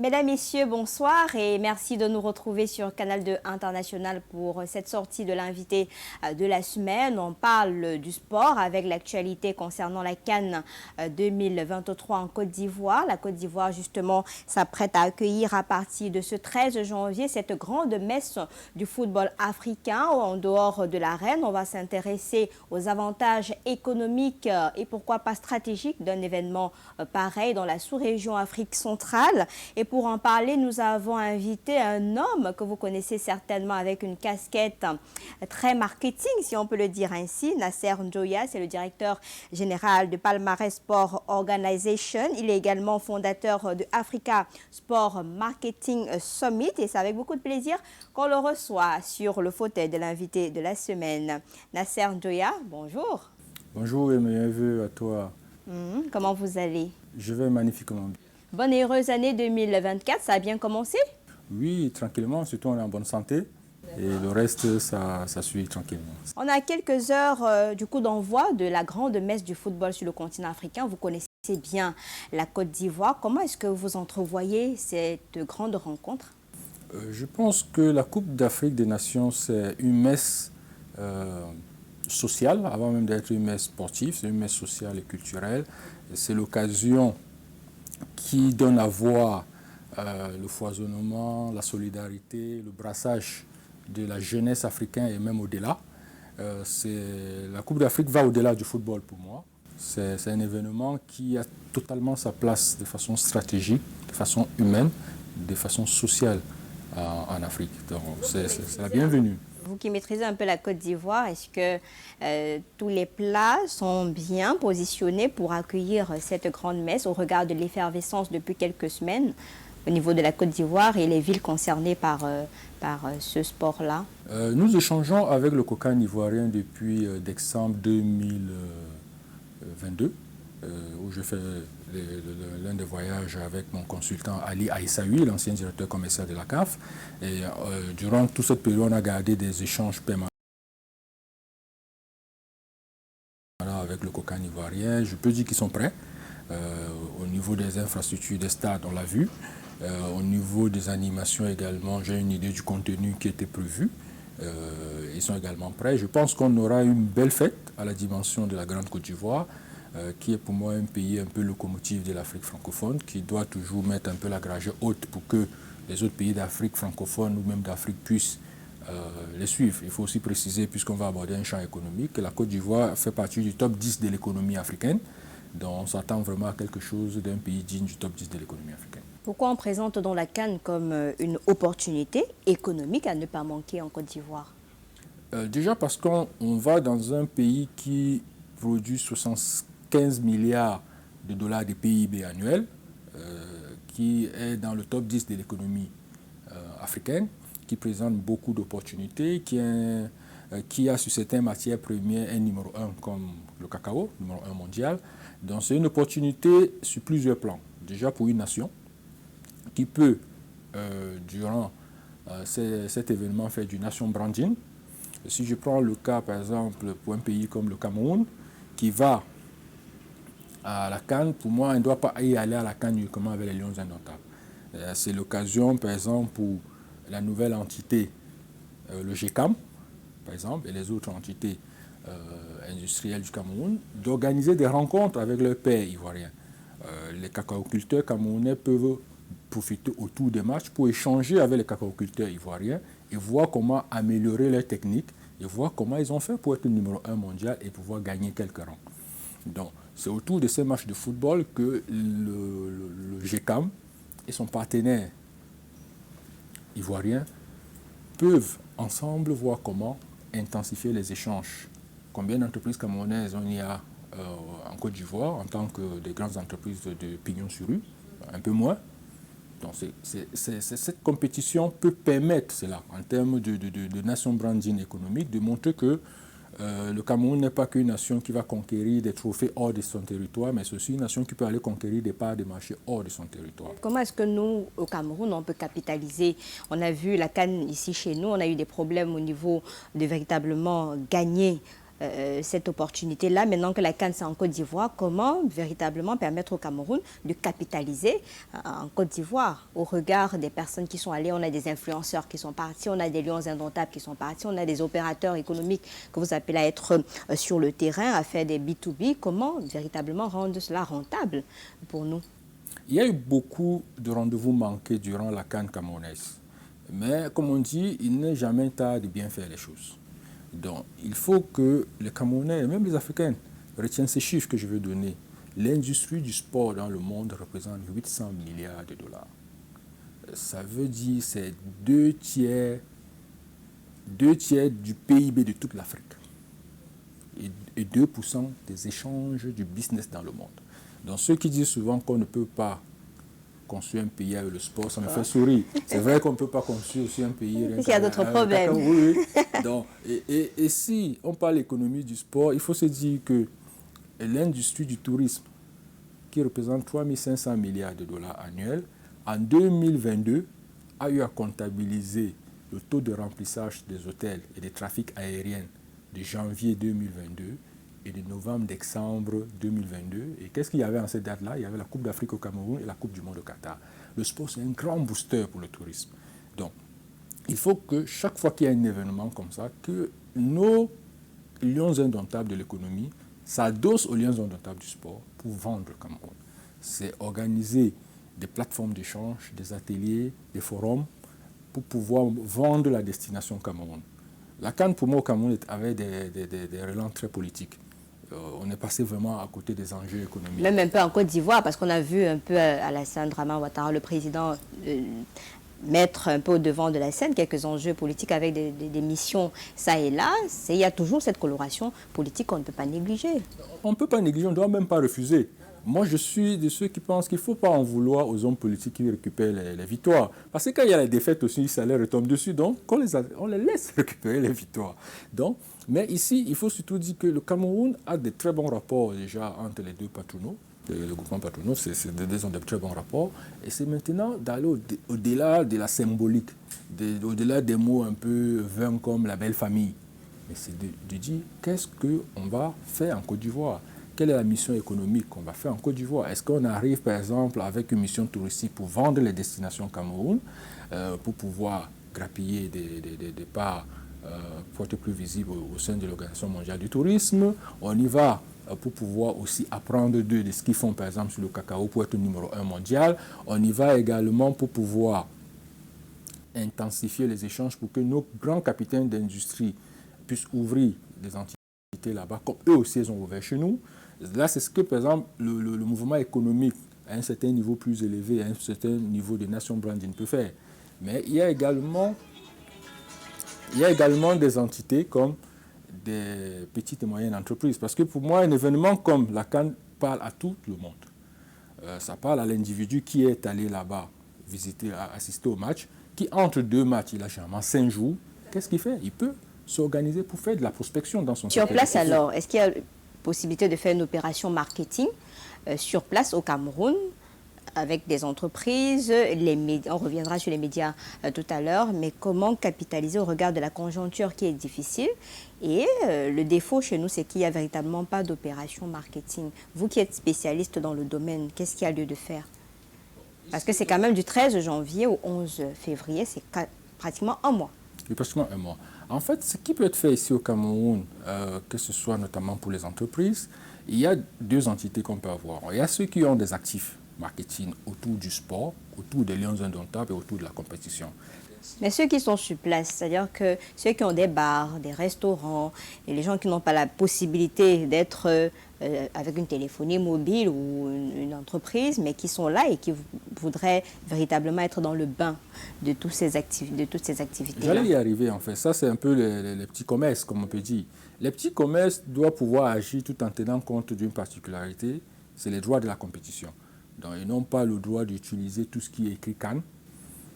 Mesdames, Messieurs, bonsoir et merci de nous retrouver sur Canal 2 International pour cette sortie de l'invité de la semaine. On parle du sport avec l'actualité concernant la CAN 2023 en Côte d'Ivoire. La Côte d'Ivoire, justement, s'apprête à accueillir à partir de ce 13 janvier cette grande messe du football africain. En dehors de l'arène, on va s'intéresser aux avantages économiques et pourquoi pas stratégiques d'un événement pareil dans la sous-région Afrique centrale. Et pour en parler, nous avons invité un homme que vous connaissez certainement avec une casquette très marketing, si on peut le dire ainsi. Nasser Njoya, c'est le directeur général de Palmarès Sport Organization. Il est également fondateur de Africa Sport Marketing Summit. Et c'est avec beaucoup de plaisir qu'on le reçoit sur le fauteuil de l'invité de la semaine. Nasser Njoya, bonjour. Bonjour et meilleurs vœux à toi. Comment vous allez? Je vais magnifiquement bien. Bonne et heureuse année 2024, ça a bien commencé? Oui, tranquillement, surtout on est en bonne santé et le reste, ça suit tranquillement. On a quelques heures du coup d'envoi de la grande messe du football sur le continent africain. Vous connaissez bien la Côte d'Ivoire. Comment est-ce que vous entrevoyez cette grande rencontre? Je pense que la Coupe d'Afrique des Nations, c'est une messe sociale, avant même d'être une messe sportive, c'est une messe sociale et culturelle. C'est l'occasion qui donne à voir le foisonnement, la solidarité, le brassage de la jeunesse africaine et même au-delà. La Coupe d'Afrique va au-delà du football pour moi. C'est un événement qui a totalement sa place de façon stratégique, de façon humaine, de façon sociale en Afrique. Donc c'est la bienvenue. Vous qui maîtrisez un peu la Côte d'Ivoire, est-ce que tous les plats sont bien positionnés pour accueillir cette grande messe au regard de l'effervescence depuis quelques semaines au niveau de la Côte d'Ivoire et les villes concernées par ce sport-là? Nous échangeons avec le COCAN ivoirien depuis décembre 2022, où je fais l'un des voyages avec mon consultant Ali Aïssaoui, l'ancien directeur commercial de la CAF. Et durant toute cette période, on a gardé des échanges permanents avec le COCAN ivoirien. Je peux dire qu'ils sont prêts. Au niveau des infrastructures des stades, on l'a vu. Au niveau des animations également, j'ai une idée du contenu qui était prévu. Ils sont également prêts. Je pense qu'on aura une belle fête à la dimension de la Grande Côte d'Ivoire, qui est pour moi un pays un peu locomotive de l'Afrique francophone, qui doit toujours mettre un peu la dragée haute pour que les autres pays d'Afrique francophone ou même d'Afrique puissent les suivre. Il faut aussi préciser, puisqu'on va aborder un champ économique, que la Côte d'Ivoire fait partie du top 10 de l'économie africaine. Donc on s'attend vraiment à quelque chose d'un pays digne du top 10 de l'économie africaine. Pourquoi on présente donc la CAN comme une opportunité économique à ne pas manquer en Côte d'Ivoire? Déjà parce qu'on va dans un pays qui produit 75 milliards de dollars de PIB annuel, qui est dans le top 10 de l'économie africaine, qui présente beaucoup d'opportunités, qui a sur certaines matières premières un numéro 1 comme le cacao, numéro 1 mondial. Donc c'est une opportunité sur plusieurs plans. Déjà pour une nation qui peut, durant cet événement, faire du nation branding. Si je prends le cas, par exemple, pour un pays comme le Cameroun, qui va à la CAN, pour moi, il ne doit pas y aller à la CAN uniquement avec les Lions indomptables. C'est l'occasion, par exemple, pour la nouvelle entité, le GECAM, par exemple, et les autres entités industrielles du Cameroun, d'organiser des rencontres avec leurs pairs ivoiriens. Les cacaoculteurs camerounais peuvent profiter autour des matchs pour échanger avec les cacaoculteurs ivoiriens et voir comment améliorer leurs techniques et voir comment ils ont fait pour être le numéro 1 mondial et pouvoir gagner quelques rangs. Donc, c'est autour de ces matchs de football que le GECAM et son partenaire ivoirien peuvent ensemble voir comment intensifier les échanges. Combien d'entreprises camerounaises on y a en Côte d'Ivoire en tant que des grandes entreprises de pignon sur rue? Un peu moins. Donc cette compétition peut permettre cela, en termes de nation branding économique, de montrer que le Cameroun n'est pas qu'une nation qui va conquérir des trophées hors de son territoire, mais c'est aussi une nation qui peut aller conquérir des parts de marché hors de son territoire. Comment est-ce que nous, au Cameroun, on peut capitaliser? On a vu la CAN ici chez nous, on a eu des problèmes au niveau de véritablement gagner cette opportunité-là, maintenant que la CAN c'est en Côte d'Ivoire, comment véritablement permettre au Cameroun de capitaliser en Côte d'Ivoire au regard des personnes qui sont allées. On a des influenceurs qui sont partis, on a des lions indomptables qui sont partis, on a des opérateurs économiques que vous appelez à être sur le terrain, à faire des B2B. Comment véritablement rendre cela rentable pour nous? Il y a eu beaucoup de rendez-vous manqués durant la CAN camerounaise. Mais comme on dit, il n'est jamais tard de bien faire les choses. Donc, il faut que les Camerounais, et même les Africains, retiennent ces chiffres que je vais donner. L'industrie du sport dans le monde représente 800 milliards de dollars. Ça veut dire que c'est deux tiers du PIB de toute l'Afrique et 2% des échanges du business dans le monde. Donc, ceux qui disent souvent qu'on ne peut pas construire un pays avec le sport, ça me fait sourire. C'est vrai qu'on ne peut pas construire aussi un pays. Il y a d'autres problèmes. Oui, oui. Donc, et si on parle économie du sport, il faut se dire que l'industrie du tourisme, qui représente 3 500 milliards de dollars annuels, en 2022, a eu à comptabiliser le taux de remplissage des hôtels et des trafics aériens de janvier 2022 et de novembre-décembre 2022. Et qu'est-ce qu'il y avait en cette date-là? Il y avait la Coupe d'Afrique au Cameroun et la Coupe du Monde au Qatar. Le sport, c'est un grand booster pour le tourisme. Donc, il faut que chaque fois qu'il y a un événement comme ça, que nos lions indomptables de l'économie s'adossent aux lions indomptables du sport pour vendre le Cameroun. C'est organiser des plateformes d'échange, des ateliers, des forums pour pouvoir vendre la destination Cameroun. La CAN, pour moi, au Cameroun, avait des relents très politiques. On est passé vraiment à côté des enjeux économiques. Même un peu en Côte d'Ivoire, parce qu'on a vu un peu Alassane Dramane Ouattara, le président, mettre un peu au devant de la scène quelques enjeux politiques avec des missions ça et là. Il y a toujours cette coloration politique qu'on ne peut pas négliger. On ne peut pas négliger, on ne doit même pas refuser. Moi, je suis de ceux qui pensent qu'il ne faut pas en vouloir aux hommes politiques qui récupèrent les victoires. Parce que quand il y a la défaite aussi, ça leur retombe dessus. Donc, on les laisse récupérer les victoires. Donc, mais ici, il faut surtout dire que le Cameroun a de très bons rapports déjà entre les deux patronaux. Le groupement patronaux, ils ont de très bons rapports. Et c'est maintenant d'aller au-delà de la symbolique, au-delà des mots un peu vains comme la belle famille. Mais c'est de dire qu'est-ce qu'on va faire en Côte d'Ivoire. Quelle est la mission économique qu'on va faire en Côte d'Ivoire? Est-ce qu'on arrive, par exemple, avec une mission touristique pour vendre les destinations Cameroun, pour pouvoir grappiller des parts pour être plus visibles au sein de l'Organisation mondiale du tourisme? On y va pour pouvoir aussi apprendre d'eux de ce qu'ils font, par exemple, sur le cacao pour être numéro 1 mondial. On y va également pour pouvoir intensifier les échanges pour que nos grands capitaines d'industrie puissent ouvrir des entités là-bas, comme eux aussi ils ont ouvert chez nous. Là, c'est ce que, par exemple, le mouvement économique à un certain niveau plus élevé, à un certain niveau de nation branding peut faire. Mais il y a également des entités comme des petites et moyennes entreprises. Parce que pour moi, un événement comme la CAN parle à tout le monde. Ça parle à l'individu qui est allé là-bas visiter, assister au match, qui entre deux matchs, il a généralement 5 jours. Qu'est-ce qu'il fait? Il peut s'organiser pour faire de la prospection dans son Sur place alors, est-ce qu'il y a possibilité de faire une opération marketing sur place au Cameroun avec des entreprises, les médias, on reviendra sur les médias tout à l'heure, mais comment capitaliser au regard de la conjoncture qui est difficile? Et le défaut chez nous, c'est qu'il n'y a véritablement pas d'opération marketing. Vous qui êtes spécialiste dans le domaine, qu'est-ce qu'il y a lieu de faire? Parce que c'est quand même du 13 janvier au 11 février, c'est pratiquement un mois. C'est pratiquement un mois. En fait, ce qui peut être fait ici au Cameroun, que ce soit notamment pour les entreprises, il y a deux entités qu'on peut avoir. Il y a ceux qui ont des actifs marketing autour du sport, autour des lions indomptables et autour de la compétition. Mais ceux qui sont sur place, c'est-à-dire que ceux qui ont des bars, des restaurants, et les gens qui n'ont pas la possibilité d'être avec une téléphonie mobile ou une entreprise, mais qui sont là et qui voudraient véritablement être dans le bain de toutes ces activités. J'allais y arriver en fait. Ça, c'est un peu les petits commerces, comme on peut dire. Les petits commerces doivent pouvoir agir tout en tenant compte d'une particularité, c'est les droits de la compétition. Donc, ils n'ont pas le droit d'utiliser tout ce qui est écrit CAN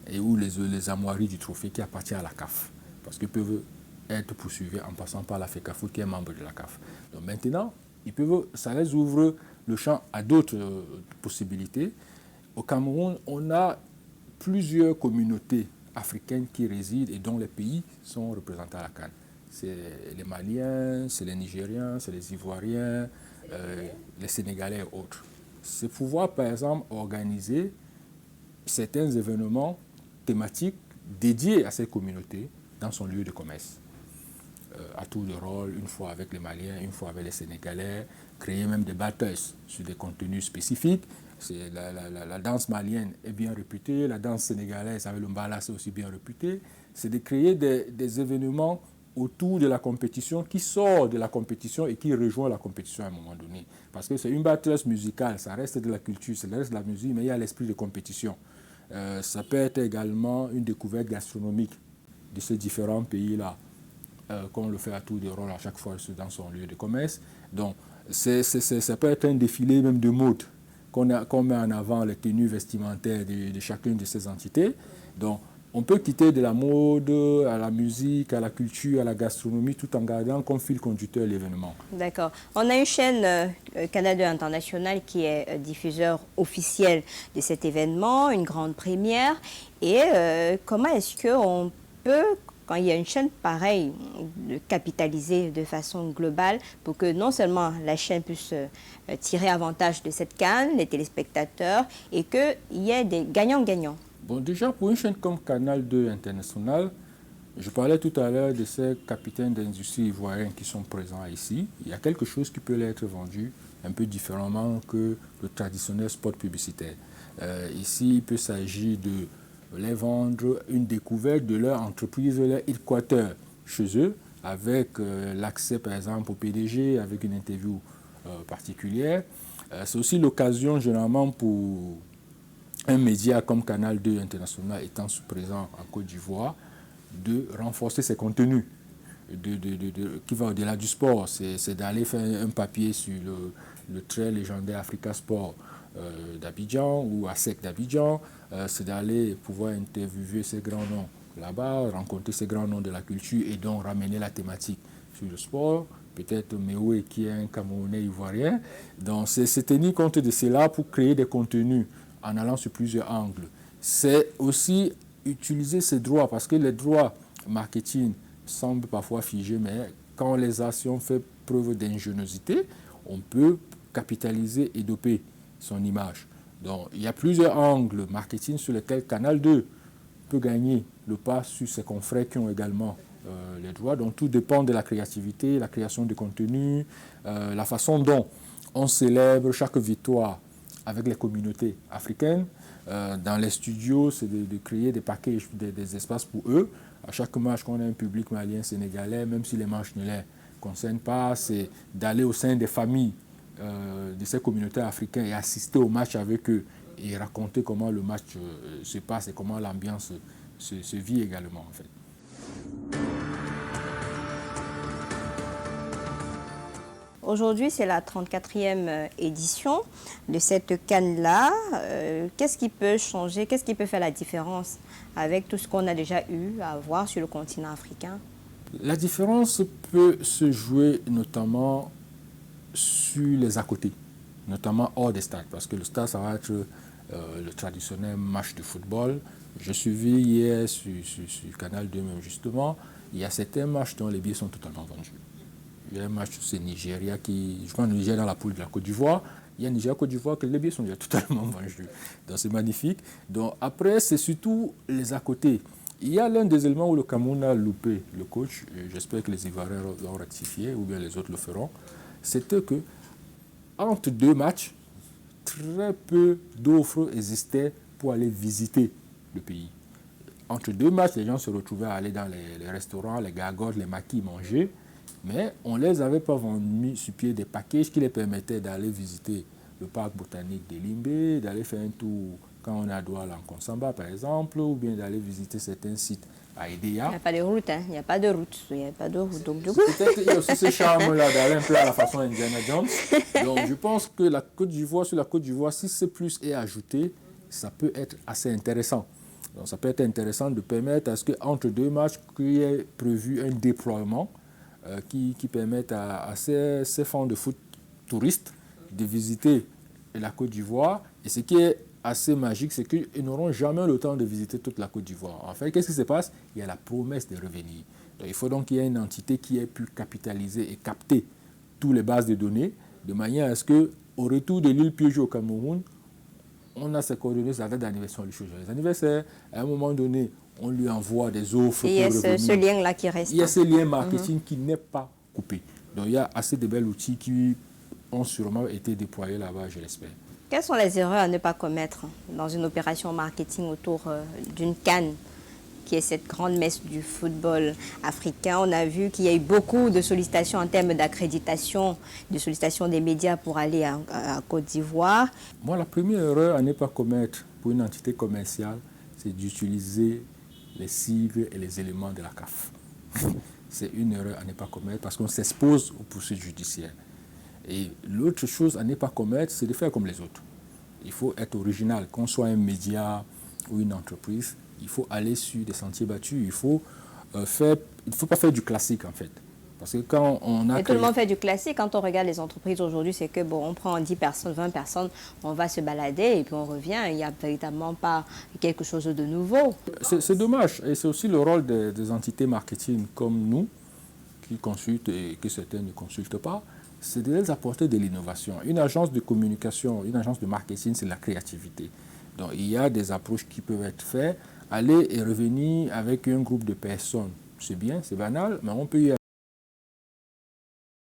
et ou les armoiries du trophée qui appartient à la CAF. Parce qu'ils peuvent être poursuivis en passant par la FECAFOOT qui est membre de la CAF. Donc maintenant, ça les ouvre le champ à d'autres possibilités. Au Cameroun, on a plusieurs communautés africaines qui résident et dont les pays sont représentés à la CAN. C'est les Maliens, c'est les Nigériens, c'est les Ivoiriens, les Sénégalais et autres. C'est pouvoir, par exemple, organiser certains événements thématiques dédiés à cette communauté dans son lieu de commerce. À tour de rôle, une fois avec les Maliens, une fois avec les Sénégalais, créer même des battles sur des contenus spécifiques. La danse malienne est bien réputée, la danse sénégalaise avec le mbala c'est aussi bien réputé. C'est de créer des événements autour de la compétition qui sort de la compétition et qui rejoint la compétition à un moment donné. Parce que c'est une battle musicale, ça reste de la culture, ça reste de la musique, mais il y a l'esprit de compétition. Ça peut être également une découverte gastronomique de ces différents pays-là, qu'on le fait à tour de rôle à chaque fois dans son lieu de commerce. Donc, ça peut être un défilé même de mode, qu'on met en avant les tenues vestimentaires de chacune de ces entités. Donc, on peut quitter de la mode à la musique, à la culture, à la gastronomie, tout en gardant comme fil conducteur l'événement. D'accord. On a une chaîne Canal 2 International qui est diffuseur officiel de cet événement, une grande première. Et comment est-ce qu'on peut, quand il y a une chaîne pareille, de capitaliser de façon globale pour que non seulement la chaîne puisse tirer avantage de cette CAN, les téléspectateurs, et qu'il y ait des gagnants-gagnants? Bon, déjà, pour une chaîne comme Canal 2 International, je parlais tout à l'heure de ces capitaines d'industrie ivoiriens qui sont présents ici. Il y a quelque chose qui peut leur être vendu un peu différemment que le traditionnel spot publicitaire. Ici, il peut s'agir de les vendre une découverte de leur entreprise, leur headquarter chez eux, avec l'accès par exemple au PDG, avec une interview particulière. C'est aussi l'occasion généralement pour un média comme Canal 2 International étant présent en Côte d'Ivoire, de renforcer ses contenus qui va au-delà du sport. C'est d'aller faire un papier sur le très légendaire Africa Sport d'Abidjan ou ASEC d'Abidjan. C'est d'aller pouvoir interviewer ces grands noms là-bas, rencontrer ces grands noms de la culture et donc ramener la thématique sur le sport. Peut-être Meoué qui est un Camerounais ivoirien. Donc c'est tenir compte de cela pour créer des contenus en allant sur plusieurs angles. C'est aussi utiliser ces droits, parce que les droits marketing semblent parfois figés, mais quand on les a, si on fait preuve d'ingéniosité, on peut capitaliser et doper son image. Donc il y a plusieurs angles marketing sur lesquels Canal 2 peut gagner le pas sur ses confrères qui ont également les droits. Donc tout dépend de la créativité, la création de contenu, la façon dont on célèbre chaque victoire avec les communautés africaines. Dans les studios, c'est de créer des packages, des espaces pour eux. À chaque match, quand on a un public malien, sénégalais, même si les matchs ne les concernent pas, c'est d'aller au sein des familles de ces communautés africaines et assister au match avec eux et raconter comment le match se passe et comment l'ambiance se vit également, en fait. Aujourd'hui, c'est la 34e édition de cette CAN-là. Qu'est-ce qui peut changer, qu'est-ce qui peut faire la différence avec tout ce qu'on a déjà eu à voir sur le continent africain? La différence peut se jouer notamment sur les à côté, notamment hors des stades, parce que le stade, ça va être le traditionnel match de football. Je suivi hier sur Canal 2 même justement, il y a certains matchs dont les billets sont totalement vendus. Il y a un match, c'est Nigeria qui, je crois, Nigeria dans la poule de la Côte d'Ivoire. Il y a Nigeria-Côte d'Ivoire que les billets sont déjà totalement vendus. Donc c'est magnifique. Donc après, c'est surtout les à côté. Il y a l'un des éléments où le Cameroun a loupé le coach, j'espère que les Ivoiriens l'ont rectifié, ou bien les autres le feront, c'était que entre deux matchs, très peu d'offres existaient pour aller visiter le pays. Entre deux matchs, les gens se retrouvaient à aller dans les restaurants, les gargotes, les maquis manger, mais on ne les avait pas mis sur pied des packages qui les permettaient d'aller visiter le parc botanique de Limbé, d'aller faire un tour quand on est à Douala en Konsamba par exemple, ou bien d'aller visiter certains sites à Edea. Il n'y a pas de route, hein. Il n'y a pas de route. Il n'y a pas de route. Donc, du coup... Peut-être qu'il y a aussi ce charme-là d'aller un peu à la façon Indiana Jones. Donc je pense que la Côte d'Ivoire, sur la Côte d'Ivoire, si ce plus est ajouté, ça peut être assez intéressant. Donc ça peut être intéressant de permettre à ce qu'entre deux matchs, qu'il y ait prévu un déploiement qui permette à ces fans de foot touristes de visiter la Côte d'Ivoire. Et ce qui est assez magique, c'est qu'ils n'auront jamais le temps de visiter toute la Côte d'Ivoire. En fait, qu'est-ce qui se passe? Il y a la promesse de revenir. Donc, il faut donc qu'il y ait une entité qui ait pu capitaliser et capter toutes les bases de données, de manière à ce qu'au retour de l'île Piégeot au Cameroun, on a ses coordonnées, sa date d'anniversaire, les anniversaires. À un moment donné, on lui envoie des offres. Et il y a ce lien-là qui reste. Il y a ce lien marketing qui n'est pas coupé. Donc, il y a assez de belles outils qui ont sûrement été déployés là-bas, je l'espère. Quelles sont les erreurs à ne pas commettre dans une opération marketing autour d'une CAN, qui est cette grande messe du football africain? On a vu qu'il y a eu beaucoup de sollicitations en termes d'accréditation, de sollicitations des médias pour aller à Côte d'Ivoire. Moi, la première erreur à ne pas commettre pour une entité commerciale, c'est d'utiliser les sigles et les éléments de la CAF. C'est une erreur à ne pas commettre parce qu'on s'expose aux poursuites judiciaires. Et l'autre chose à ne pas commettre, c'est de faire comme les autres. Il faut être original, qu'on soit un média ou une entreprise. Il faut aller sur des sentiers battus. Il ne faut pas faire du classique, en fait. Parce que quand on a... Et tout le monde fait du classique. Quand on regarde les entreprises aujourd'hui, c'est que, bon, on prend 10 personnes, 20 personnes, on va se balader et puis on revient. Il n'y a véritablement pas quelque chose de nouveau. C'est dommage. Et c'est aussi le rôle des entités marketing comme nous, qui consultent et que certains ne consultent pas, c'est de les apporter de l'innovation. Une agence de communication, une agence de marketing, c'est la créativité. Donc, il y a des approches qui peuvent être faites. Aller et revenir avec un groupe de personnes, c'est bien, c'est banal, mais on peut y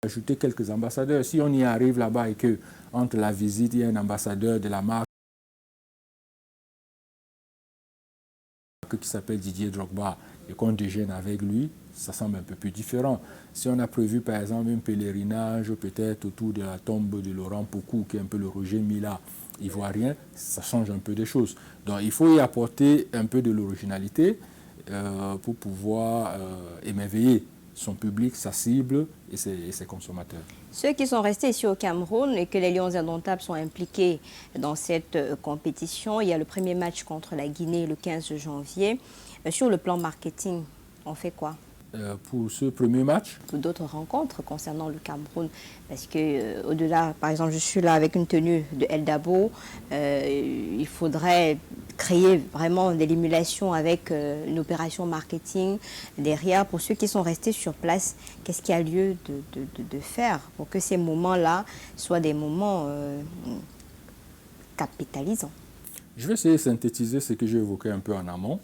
ajouter quelques ambassadeurs. Si on y arrive là-bas et que entre la visite, il y a un ambassadeur de la marque qui s'appelle Didier Drogba et qu'on déjeune avec lui, ça semble un peu plus différent. Si on a prévu par exemple un pèlerinage peut-être autour de la tombe de Laurent Pokou, qui est un peu le Roger Mila ivoirien, ça change un peu des choses. Donc il faut y apporter un peu de l'originalité pour pouvoir émerveiller son public, sa cible et ses consommateurs. Ceux qui sont restés ici au Cameroun et que les Lions indomptables sont impliqués dans cette compétition, il y a le premier match contre la Guinée le 15 janvier. Sur le plan marketing, on fait quoi? Pour ce premier match? Pour d'autres rencontres concernant le Cameroun, parce que au-delà, par exemple, je suis là avec une tenue de El Dabo, il faudrait créer vraiment de l'émulation avec une opération marketing derrière. Pour ceux qui sont restés sur place, qu'est-ce qu'il y a lieu de faire pour que ces moments-là soient des moments capitalisants? Je vais essayer de synthétiser ce que j'ai évoqué un peu en amont.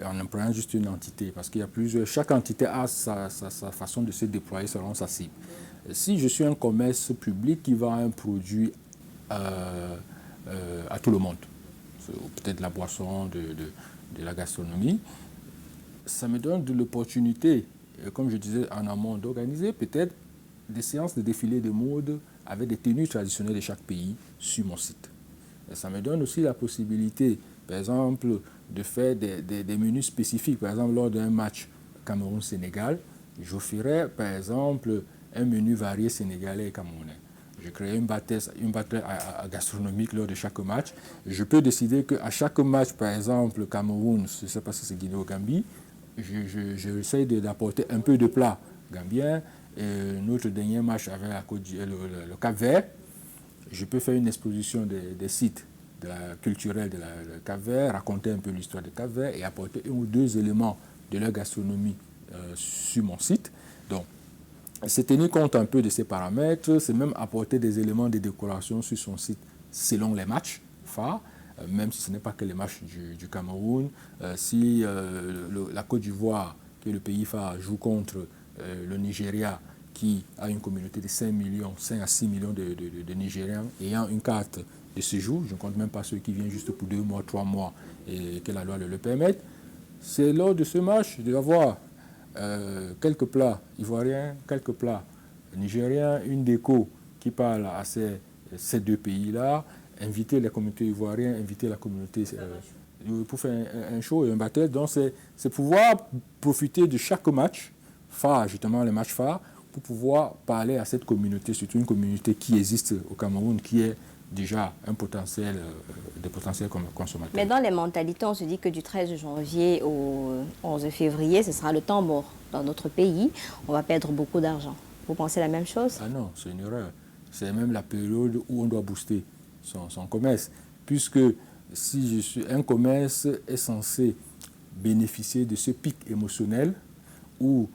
En employant juste une entité, parce qu'il y a plusieurs, chaque entité a sa façon de se déployer selon sa cible. Si je suis un commerce public qui vend un produit à tout le monde, peut-être la boisson, de la gastronomie, ça me donne de l'opportunité, comme je disais en amont, d'organiser peut-être des séances de défilé de mode avec des tenues traditionnelles de chaque pays sur mon site. Et ça me donne aussi la possibilité, par exemple, de faire des menus spécifiques. Par exemple, lors d'un match Cameroun-Sénégal, j'offrirai, par exemple, un menu varié sénégalais et camerounais. Je crée une battle gastronomique lors de chaque match. Je peux décider qu'à chaque match, par exemple, Cameroun, je ne sais pas si c'est Guinée ou Gambie, j'essaie d'apporter un peu de plat gambien. Et notre dernier match avec le Cap-Vert, je peux faire une exposition des sites culturels de le Cap-Vert, raconter un peu l'histoire du Cap-Vert et apporter un ou deux éléments de leur gastronomie sur mon site. Donc, c'est tenir compte un peu de ces paramètres, c'est même apporter des éléments de décoration sur son site selon les matchs phares, même si ce n'est pas que les matchs du Cameroun. Si la Côte d'Ivoire, qui est le pays phare, joue contre le Nigeria, qui a une communauté de 5 à 6 millions de Nigériens ayant une carte de séjour, je ne compte même pas ceux qui viennent juste pour 2 mois, 3 mois et que la loi le permette, c'est lors de ce match d'avoir quelques plats ivoiriens, quelques plats nigériens, une déco qui parle à ces deux pays-là, inviter la communauté ivoirienne, inviter la communauté pour faire un show et un battle. Donc c'est pouvoir profiter de chaque match phare, justement les matchs phares, pour pouvoir parler à cette communauté, surtout une communauté qui existe au Cameroun, qui est déjà un potentiel, des potentiels consommateurs. Mais dans les mentalités, on se dit que du 13 janvier au 11 février, ce sera le temps mort dans notre pays. On va perdre beaucoup d'argent. Vous pensez la même chose? Ah non, c'est une erreur. C'est même la période où on doit booster son commerce. puisque si un commerce est censé bénéficier de ce pic émotionnel où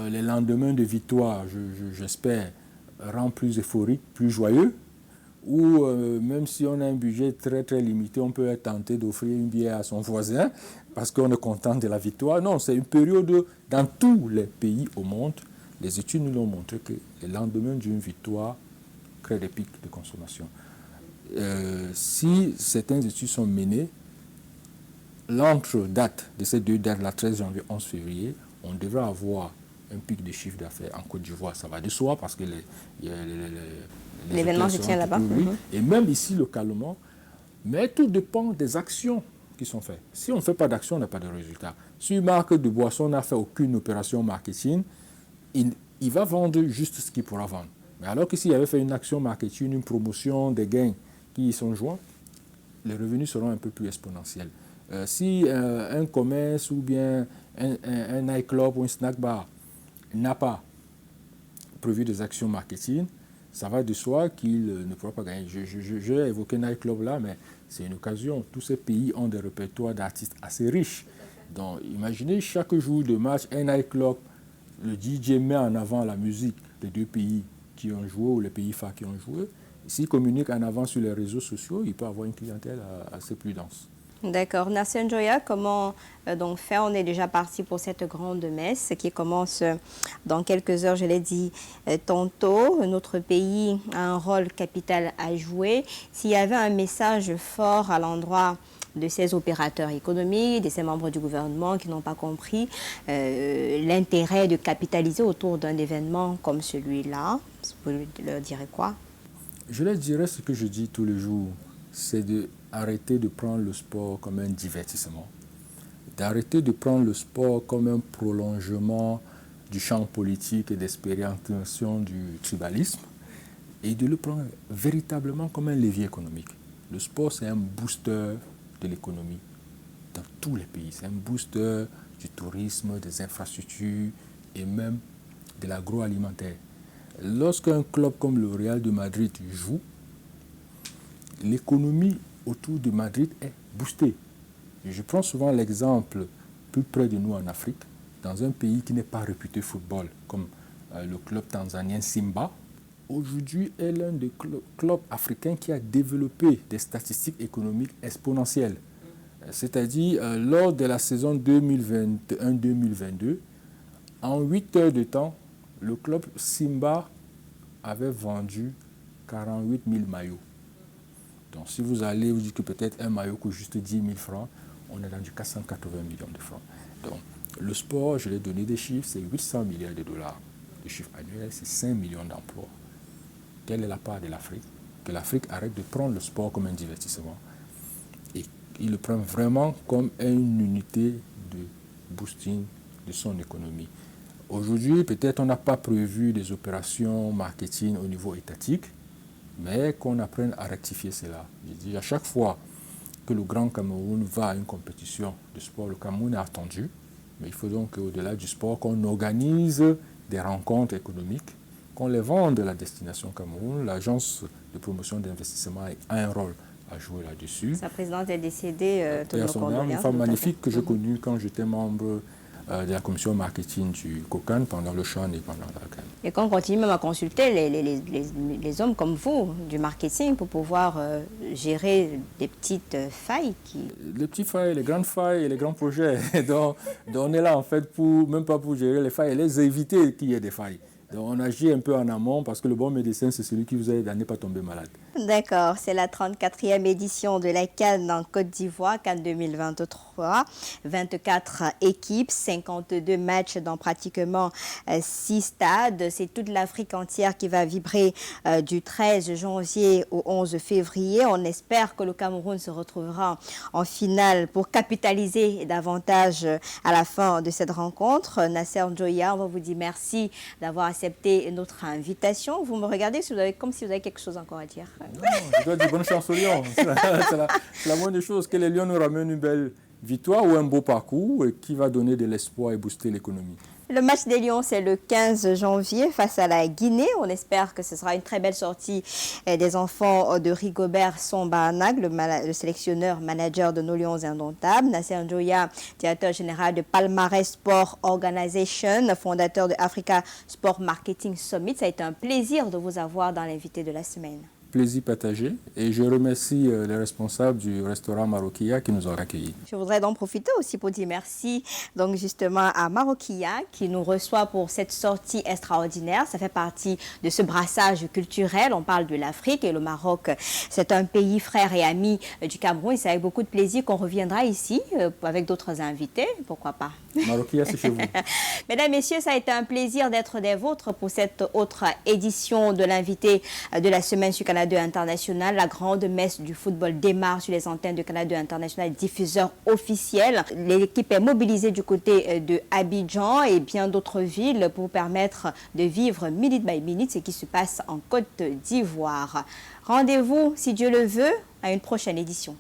les lendemains de victoire, j'espère, rend plus euphorique, plus joyeux, où même si on a un budget très très limité, on peut être tenté d'offrir une bière à son voisin parce qu'on est content de la victoire. Non, c'est une période dans tous les pays au monde. Les études nous ont montré que les lendemains d'une victoire créent des pics de consommation. Si certaines études sont menées, l'entre-date de ces deux dates, la 13 janvier, 11 février, on devrait avoir un pic de chiffre d'affaires en Côte d'Ivoire. Ça va de soi parce que l'événement se tient là-bas. Et même ici, localement. Mais tout dépend des actions qui sont faites. Si on ne fait pas d'action, on n'a pas de résultat. Si une marque de boisson n'a fait aucune opération marketing, il va vendre juste ce qu'il pourra vendre. Mais alors que s'il avait fait une action marketing, une promotion, des gains qui y sont joints, les revenus seront un peu plus exponentiels. Si un commerce ou bien un nightclub ou un snack bar n'a pas prévu des actions marketing, ça va de soi qu'il ne pourra pas gagner. J'ai évoqué nightclub là, mais c'est une occasion. Tous ces pays ont des répertoires d'artistes assez riches. Donc imaginez chaque jour de match, un nightclub, le DJ met en avant la musique des deux pays qui ont joué ou les pays phares qui ont joué. S'il communique en avant sur les réseaux sociaux, il peut avoir une clientèle assez plus dense. D'accord. Nasser Njoya, comment donc faire? On est déjà parti pour cette grande messe qui commence dans quelques heures, je l'ai dit tantôt. Notre pays a un rôle capital à jouer. S'il y avait un message fort à l'endroit de ces opérateurs économiques, de ces membres du gouvernement qui n'ont pas compris l'intérêt de capitaliser autour d'un événement comme celui-là, vous leur direz quoi? Je leur dirais ce que je dis tous les jours, c'est d'arrêter de prendre le sport comme un divertissement, d'arrêter de prendre le sport comme un prolongement du champ politique et d'expérimentation du tribalisme et de le prendre véritablement comme un levier économique. Le sport, c'est un booster de l'économie dans tous les pays. C'est un booster du tourisme, des infrastructures et même de l'agroalimentaire. Lorsqu'un club comme le Real de Madrid joue, l'économie autour de Madrid est boostée. Je prends souvent l'exemple plus près de nous en Afrique, dans un pays qui n'est pas réputé football, comme le club tanzanien Simba. Aujourd'hui est l'un des clubs africains qui a développé des statistiques économiques exponentielles. C'est-à-dire, lors de la saison 2021-2022, en 8 heures de temps, le club Simba avait vendu 48 000 maillots. Donc si vous allez, vous dites que peut-être un maillot coûte juste 10 000 francs, on est dans du 480 millions de francs. Donc le sport, je l'ai donné des chiffres, c'est 800 milliards de dollars. Le chiffre annuel, c'est 5 millions d'emplois. Quelle est la part de l'Afrique? Que l'Afrique arrête de prendre le sport comme un divertissement et il le prend vraiment comme une unité de boosting de son économie. Aujourd'hui, peut-être on n'a pas prévu des opérations marketing au niveau étatique, mais qu'on apprenne à rectifier cela. Je dis à chaque fois que le Grand Cameroun va à une compétition de sport, le Cameroun est attendu, mais il faut donc qu'au-delà du sport, qu'on organise des rencontres économiques, qu'on les vende à la destination Cameroun. L'agence de promotion d'investissement a un rôle à jouer là-dessus. Sa présidente est décédée, toutes nos condoléances. Une femme magnifique que j'ai connue quand j'étais membre de la commission marketing du COCAN pendant le CHAN et pendant la CAN. Et qu'on continue même à consulter les hommes comme vous du marketing pour pouvoir gérer des petites failles Les petites failles, les grandes failles et les grands projets. Donc on est là en fait même pas pour gérer les failles, les éviter qu'il y ait des failles. Donc on agit un peu en amont parce que le bon médecin, c'est celui qui vous aide à ne pas tomber malade. D'accord, c'est la 34e édition de la CAN en Côte d'Ivoire, CAN 2023. 24 équipes, 52 matchs dans pratiquement 6 stades. C'est toute l'Afrique entière qui va vibrer du 13 janvier au 11 février. On espère que le Cameroun se retrouvera en finale pour capitaliser davantage à la fin de cette rencontre. Nasser Njoya, on va vous dire merci d'avoir accepté notre invitation. Vous me regardez comme si vous avez quelque chose encore à dire. Non, je dois dire bonne chance aux Lions. C'est la moindre chose que les Lions nous ramènent une belle victoire ou un beau parcours qui va donner de l'espoir et booster l'économie. Le match des Lions, c'est le 15 janvier face à la Guinée. On espère que ce sera une très belle sortie des enfants de Rigobert Sombanag, le sélectionneur manager de nos Lions indomptables. Nasser Njoya, directeur général de Palmarès Sport Organization, fondateur de Africa Sport Marketing Summit. Ça a été un plaisir de vous avoir dans l'invité de la semaine. Plaisir partagé, et je remercie les responsables du restaurant Marokia qui nous ont accueillis. Je voudrais donc profiter aussi pour dire merci donc justement à Marokia qui nous reçoit pour cette sortie extraordinaire. Ça fait partie de ce brassage culturel. On parle de l'Afrique et le Maroc, c'est un pays frère et ami du Cameroun. Et c'est avec beaucoup de plaisir qu'on reviendra ici avec d'autres invités. Pourquoi pas? Marokia, c'est chez vous. Mesdames, Messieurs, ça a été un plaisir d'être des vôtres pour cette autre édition de l'invité de la semaine sur Canal 2 International. La grande messe du football démarre sur les antennes de Canal 2 International, diffuseur officiel. L'équipe est mobilisée du côté de Abidjan et bien d'autres villes pour permettre de vivre minute by minute ce qui se passe en Côte d'Ivoire. Rendez-vous, si Dieu le veut, à une prochaine édition.